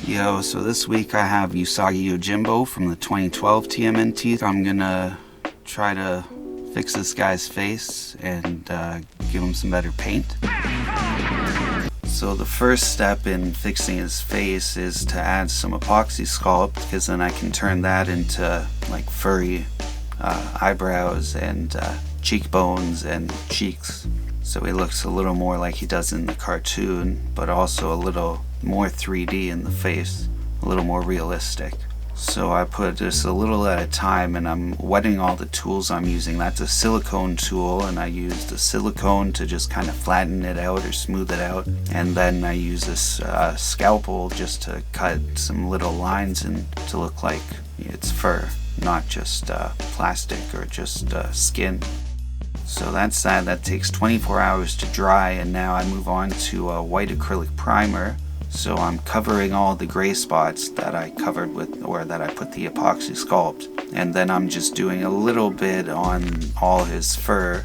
Yo, so this week I have Usagi Yojimbo from the 2012 TMNT. I'm gonna try to fix this guy's face and give him some better paint. So the first step in fixing his face is to add some Apoxie Sculpt, because then I can turn that into like furry eyebrows and cheekbones and cheeks. So he looks a little more like he does in the cartoon, but also a little more 3D in the face, a little more realistic. So I put just a little at a time, and I'm wetting all the tools I'm using. That's a silicone tool, and I use the silicone to just kind of flatten it out or smooth it out. And then I use this scalpel just to cut some little lines and to look like it's fur, not just plastic or just skin. So that's that. That takes 24 hours to dry, and now I move on to a white acrylic primer. So I'm covering all the gray spots that I covered with, or that I put the Apoxie Sculpt. And then I'm just doing a little bit on all his fur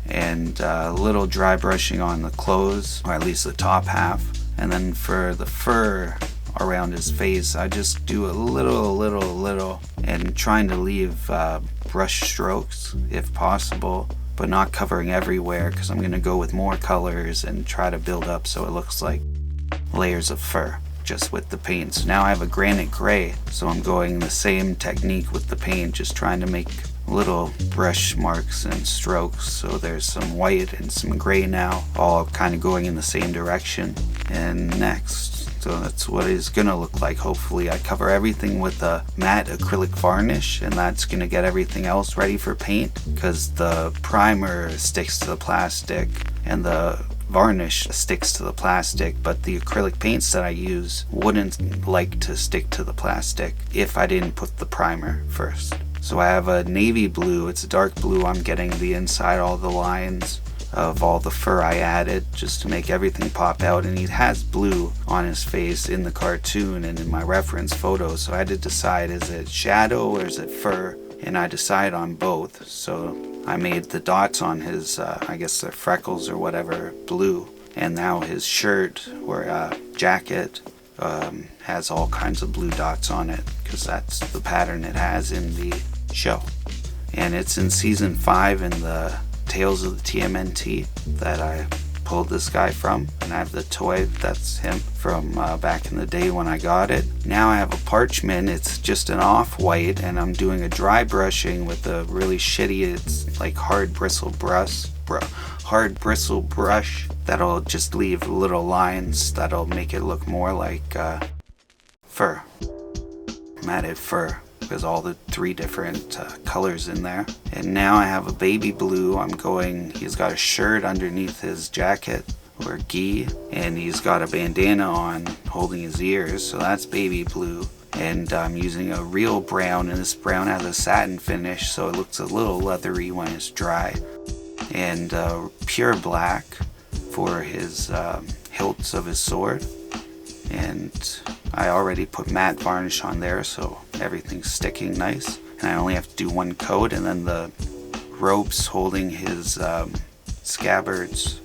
and a little dry brushing on the clothes, or at least the top half. And then for the fur around his face, I just do a little, and trying to leave brush strokes if possible, but not covering everywhere, because I'm going to go with more colors and try to build up so it looks like layers of fur just with the paint. So now I have a granite gray, so I'm going the same technique with the paint, just trying to make little brush marks and strokes. So there's some white and some gray now, all kind of going in the same direction. And next, so that's what it's gonna look like. Hopefully I cover everything with a matte acrylic varnish, and that's gonna get everything else ready for paint, because the primer sticks to the plastic and the varnish sticks to the plastic, but the acrylic paints that I use wouldn't like to stick to the plastic if I didn't put the primer first. So I have a navy blue, it's a dark blue. I'm getting the inside, all the lines of all the fur I added, just to make everything pop out. And he has blue on his face in the cartoon and in my reference photos, so I had to decide, is it shadow or is it fur? And I decided on both. So I made the dots on his, I guess they're freckles or whatever, blue. And now his shirt or jacket has all kinds of blue dots on it, because that's the pattern it has in the show. And it's in season 5 in the Tales of the TMNT that I pulled this guy from. And I have the toy, that's him from back in the day when I got it. Now I have a parchment, it's just an off-white, and I'm doing a dry brushing with a really shitty, it's like hard bristle brush that'll just leave little lines that'll make it look more like fur, matted fur, because all the 3 different colors in there. And now I have a baby blue. He's got a shirt underneath his jacket, or gi, and he's got a bandana on holding his ears, so that's baby blue. And I'm using a real brown, and this brown has a satin finish, so it looks a little leathery when it's dry. And pure black for his hilts of his sword. And I already put matte varnish on there, so everything's sticking nice. And I only have to do 1 coat, and then the ropes holding his scabbards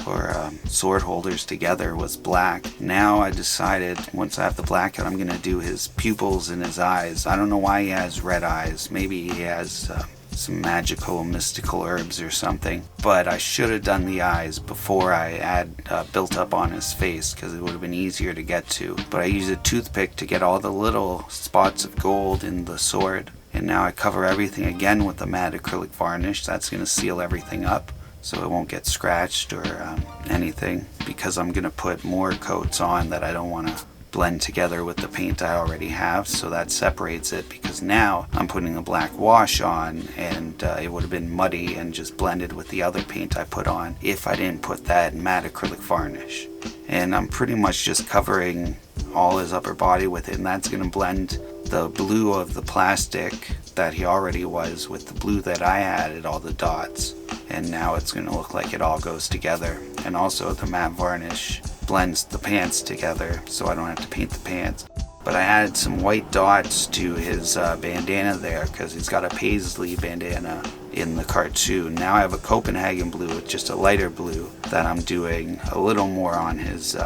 or sword holders together was black. Now I decided, once I have the black out, I'm going to do his pupils and his eyes. I don't know why he has red eyes. Maybe he has some magical mystical herbs or something, but I should have done the eyes before I built up on his face, because it would have been easier to get to. But I used a toothpick to get all the little spots of gold in the sword. And now I cover everything again with the matte acrylic varnish. That's going to seal everything up so it won't get scratched or anything, because I'm going to put more coats on that I don't want to blend together with the paint I already have, so that separates it, because now I'm putting a black wash on, and it would have been muddy and just blended with the other paint I put on if I didn't put that matte acrylic varnish. And I'm pretty much just covering all his upper body with it, and that's going to blend the blue of the plastic that he already was with the blue that I added, all the dots, and now it's going to look like it all goes together. And also the matte varnish blends the pants together, so I don't have to paint the pants. But I added some white dots to his bandana there, because he's got a paisley bandana in the cartoon. Now I have a Copenhagen blue with just a lighter blue that I'm doing a little more on his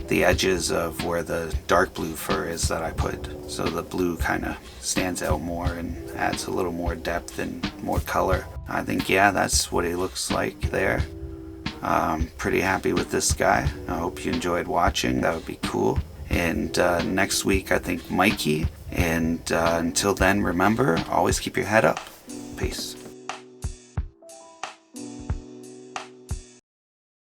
the edges of where the dark blue fur is that I put. So the blue kind of stands out more and adds a little more depth and more color. I think, yeah, that's what he looks like there. Pretty happy with this guy. I hope you enjoyed watching. That would be cool. And next week, I think Mikey. And until then, remember, always keep your head up. Peace.